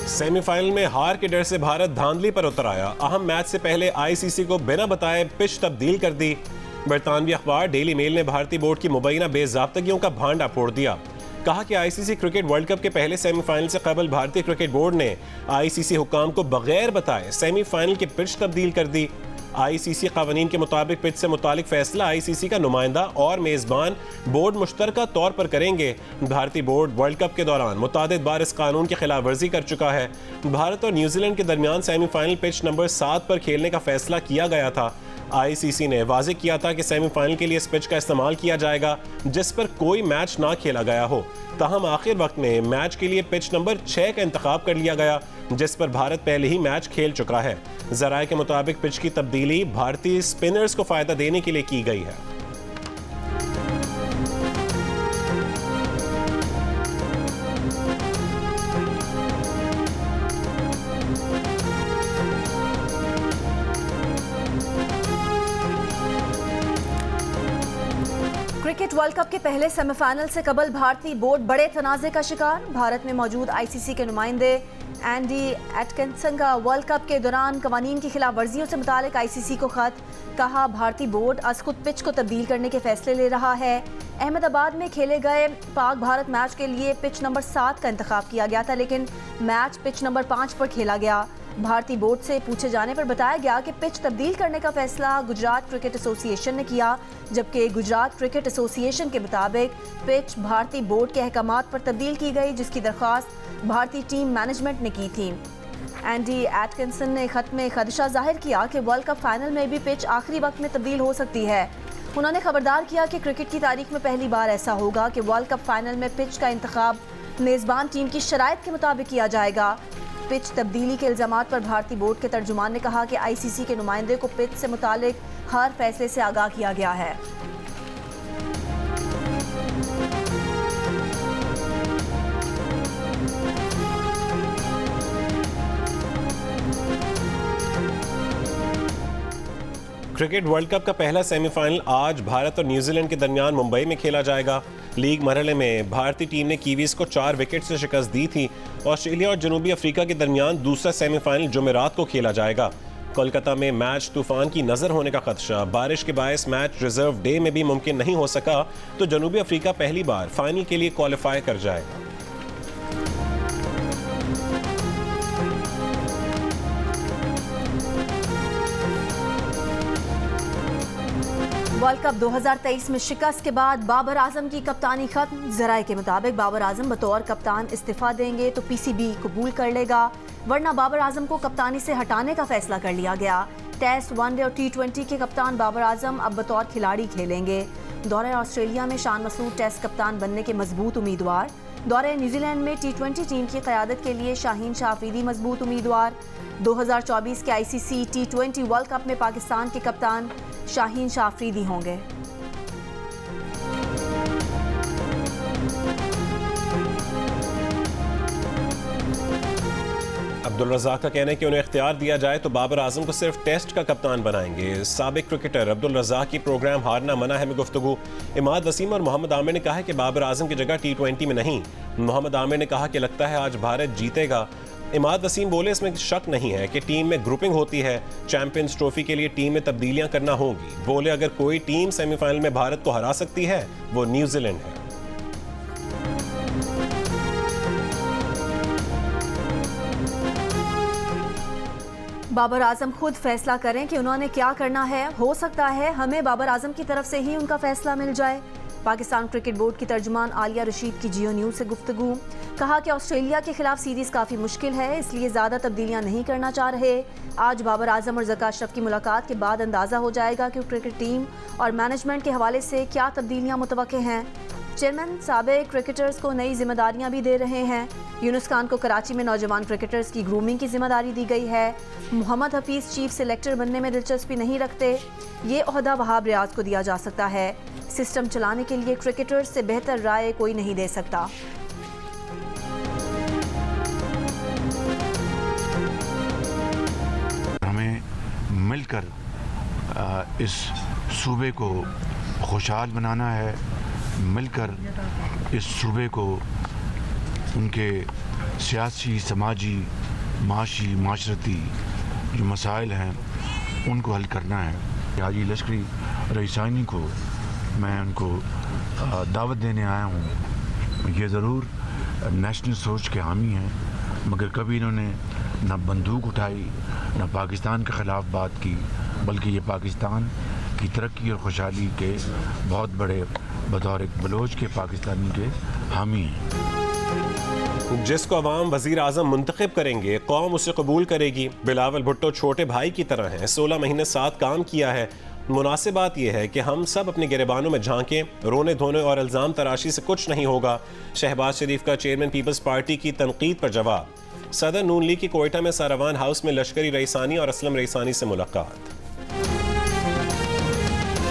Semifinal में हार के डर से भारत धांधली पर उतर आया। अहम मैच से पहले आईसीसी को बिना बताए पिच तब्दील कर दी। बरतानवी अखबार डेली मेल ने भारतीय बोर्ड की मुबैना बेज़ाब्तगियों का भांडा फोड़ दिया। कहा कि आईसीसी क्रिकेट वर्ल्ड कप के पहले सेमीफाइनल से कबल भारतीय क्रिकेट बोर्ड ने आईसीसी हुक्काम को बगैर बताए सेमीफाइनल की पिच तब्दील कर दी। आईसीसी कानून के मुताबिक पिच से मुतालिक फैसला आईसीसी का नुमाइंदा और मेज़बान बोर्ड मुश्तरका तौर पर करेंगे। भारतीय बोर्ड वर्ल्ड कप के दौरान मुतादिद बार इस कानून की खिलाफ वर्जी कर चुका है। भारत और न्यूजीलैंड के दरमियान सेमीफाइनल पिच नंबर 7 पर खेलने का फैसला किया गया था। आईसीसी ने वाज़ेह किया था कि सेमीफाइनल के लिए इस पिच का इस्तेमाल किया जाएगा जिस पर कोई मैच ना खेला गया हो। ताहम आखिर वक्त में मैच के लिए पिच नंबर 6 का इंतखाब कर लिया गया जिस पर भारत पहले ही मैच खेल चुका है। ज़राए के मुताबिक पिच की तब्दीली भारतीय स्पिनर्स को फायदा देने के लिए की गई है। क्रिकेट वर्ल्ड कप के पहले सेमीफाइनल से कबल भारतीय बोर्ड बड़े तनाज़े का शिकार। भारत में मौजूद आईसीसी के नुमाइंदे एंडी एटकिंसन का वर्ल्ड कप के दौरान कवानीन की खिलाफ वर्जियों से मुतालिक आईसीसी को खत। कहा भारतीय बोर्ड आज खुद पिच को तब्दील करने के फैसले ले रहा है। अहमदाबाद में खेले गए पाक भारत मैच के लिए पिच नंबर 7 का इंतखाब किया गया था, लेकिन मैच पिच नंबर 5 पर खेला गया। भारतीय बोर्ड से पूछे जाने पर बताया गया कि पिच तब्दील करने का फैसला गुजरात क्रिकेट एसोसिएशन ने किया, जबकि गुजरात क्रिकेट एसोसिएशन के मुताबिक पिच भारतीय बोर्ड के अहकामात पर तब्दील की गई जिसकी दरख्वास्त भारतीय टीम मैनेजमेंट ने की थी। एंडी एटकिंसन ने खत में खदशा जाहिर किया कि वर्ल्ड कप फाइनल में भी पिच आखिरी वक्त में तब्दील हो सकती है। उन्होंने खबरदार किया कि क्रिकेट की तारीख में पहली बार ऐसा होगा कि वर्ल्ड कप फाइनल में पिच का इंतखाब मेज़बान टीम की शराइत के मुताबिक किया जाएगा। पिच तब्दीली के इल्ज़ामात पर भारतीय बोर्ड के तर्जुमान ने कहा कि आईसीसी के नुमाइंदे को पिच से मुतालिक हर फैसले से आगाह किया गया है। क्रिकेट वर्ल्ड कप का पहला सेमीफाइनल आज भारत और न्यूजीलैंड के दरमियान मुंबई में खेला जाएगा। लीग मरहले में भारतीय टीम ने कीवीज को 4 विकेट से शिकस्त दी थी। ऑस्ट्रेलिया और जनूबी अफ्रीका के दरमियान दूसरा सेमीफाइनल जुमेरात को खेला जाएगा। कोलकाता में मैच तूफान की नज़र होने का खदशा। बारिश के बायस मैच रिजर्व डे में भी मुमकिन नहीं हो सका तो जनूबी अफ्रीका पहली बार फाइनल के लिए क्वालिफाई कर जाएगा। वर्ल्ड कप 2023 में शिकस्त के बाद बाबर आजम की कप्तानी खत्म। ज़राए के मुताबिक बाबर आजम बतौर कप्तान इस्तीफा देंगे तो पीसीबी कबूल कर लेगा, वरना बाबर आजम को कप्तानी से हटाने का फैसला कर लिया गया। टेस्ट, वनडे और टी20 के कप्तान बाबर आजम अब बतौर खिलाड़ी खेलेंगे। दौरे ऑस्ट्रेलिया में शान मसूद टेस्ट कप्तान बनने के मजबूत उम्मीदवार। दौरे न्यूजीलैंड में टी20 टीम की क़यादत के लिए शाहीन शाह अफरीदी मजबूत उम्मीदवार। 2024 के आईसीसी टी20 वर्ल्ड कप में पाकिस्तान के कप्तान शाहीन शाह अफरीदी होंगे। अब्दुल रज़ाक का कहना है कि उन्हें इख्तियार दिया जाए तो बाबर आजम को सिर्फ टेस्ट का कप्तान बनाएंगे। साबिक क्रिकेटर अब्दुल रज़ाक की प्रोग्राम हारना मना है में गुफ्तगू। इमाद वसीम और मोहम्मद आमिर ने कहा है कि बाबर आजम की जगह टी20 में नहीं। मोहम्मद आमिर ने कहा कि लगता है आज भारत जीतेगा। इमाद वसीम बोले इसमें शक नहीं है कि टीम में ग्रुपिंग होती है, चैंपियंस ट्रॉफी के लिए टीम में तब्दीलियां करना होंगी। बोले अगर कोई टीम सेमीफाइनल में भारत को हरा सकती है वो न्यूजीलैंड है। बाबर आजम खुद फैसला करें कि उन्होंने क्या करना है। हो सकता है हमें बाबर आजम की तरफ से ही उनका फैसला मिल जाए। पाकिस्तान क्रिकेट बोर्ड की तर्जुमान आलिया रशीद की जियो न्यूज़ से गुफ्तगू। कहा कि ऑस्ट्रेलिया के खिलाफ सीरीज़ काफ़ी मुश्किल है, इसलिए ज़्यादा तब्दीलियां नहीं करना चाह रहे। आज बाबर आजम और ज़का अशरफ की मुलाकात के बाद अंदाज़ा हो जाएगा कि क्रिकेट टीम और मैनेजमेंट के हवाले से क्या तब्दीलियां मुतवक्के हैं। चेयरमैन साबिक क्रिकेटर्स को नई जिम्मेदारियां भी दे रहे हैं। यूनुस खान को कराची में नौजवान क्रिकेटर्स की ग्रूमिंग की जिम्मेदारी दी गई है। मोहम्मद हफीज़ चीफ सिलेक्टर बनने में दिलचस्पी नहीं रखते, ये ओहदा वहाब रियाज को दिया जा सकता है। सिस्टम चलाने के लिए क्रिकेटर्स से बेहतर राय कोई नहीं दे सकता। हमें मिलकर इस सूबे को खुशहाल बनाना है, मिलकर इस सूबे को उनके सियासी, समाजी, माशी, माशरती जो मसाइल हैं उनको हल करना है। हाजी लश्करी रईसानी को मैं उनको दावत देने आया हूँ। ये ज़रूर नेशनल सोच के हामी हैं, मगर कभी इन्होंने ना बंदूक उठाई, ना पाकिस्तान के ख़िलाफ़ बात की, बल्कि ये पाकिस्तान की तरक्की और खुशहाली के बहुत बड़े बतौर एक बलोच के पाकिस्तानी के हामी हैं। जिसको अवाम वज़ीर आज़म मुंतखब करेंगे, कौम उसे कबूल करेगी। बिलावल भुट्टो छोटे भाई की तरह हैं, 16 महीने साथ काम किया है। मुनासिब बात यह है कि हम सब अपने गिरबानों में झांकें, रोने धोने और इल्ज़ाम तराशी से कुछ नहीं होगा। शहबाज शरीफ का चेयरमैन पीपल्स पार्टी की तनकीद पर जवाब। सदर नून लीग की कोयटा में सारावान हाउस में लश्करी रईसानी और असलम रईसानी से मुलाकात।